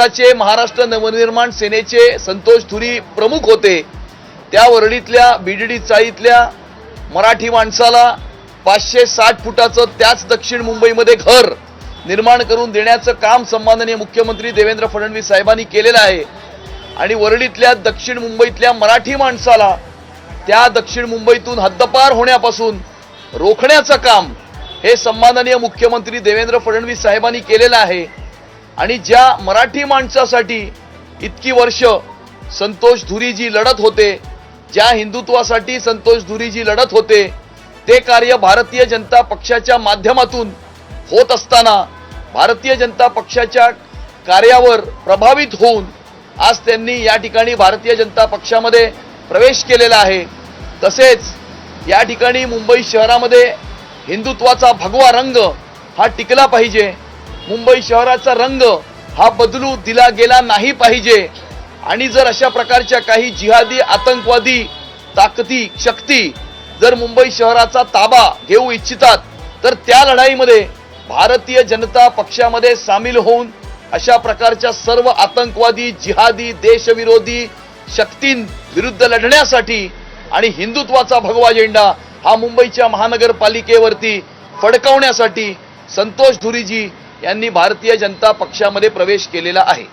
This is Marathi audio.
महाराष्ट्र नवनिर्माण सेनेचे संतोष धुरी प्रमुख होते। त्या वरळीतल्या बीडीडी चाळीतल्या मराठी माणसाला 560 फुटाचं त्याच दक्षिण मुंबईमध्ये घर निर्माण करून देण्याचं काम सन्माननीय मुख्यमंत्री देवेंद्र फडणवीस साहेबांनी केलेलं आहे। आणि वरळीतल्या दक्षिण मुंबईतल्या मराठी माणसाला त्या दक्षिण मुंबईतून हद्दपार होण्यापासून रोखण्याचं काम हे सन्माननीय मुख्यमंत्री देवेंद्र फडणवीस साहेबांनी केलेलं आहे। आणि ज्या मराठी माणसासाठी इतकी वर्ष संतोष धुरीजी लढत होते, ज्या हिंदुत्वासाठी संतोष धुरीजी लढत होते, ते कार्य भारतीय जनता पक्षाच्या माध्यमातून होत असताना भारतीय जनता पक्षाच्या कार्यावर प्रभावित होऊन आज त्यांनी या ठिकाणी भारतीय जनता पक्षामध्ये प्रवेश केलेला आहे। तसेच या ठिकाणी मुंबई शहरामध्ये हिंदुत्वाचा भगवा रंग हा टिकला पाहिजे, मुंबई शहराचा रंग हा बदलू दिला गेला नाही पाहिजे। आणि जर अशा प्रकारच्या काही जिहादी आतंकवादी ताकदी शक्ती जर मुंबई शहराचा ताबा घेऊ इच्छितात तर त्या लढाईमध्ये भारतीय जनता पक्षामध्ये सामील होऊन अशा प्रकारच्या सर्व आतंकवादी जिहादी देशविरोधी शक्तींविरुद्ध लढण्यासाठी आणि हिंदुत्वाचा भगवा झेंडा हा मुंबईच्या महानगरपालिकेवरती फडकवण्यासाठी संतोष धुरीजी यांनी भारतीय जनता पक्षामध्ये प्रवेश केलेला आहे।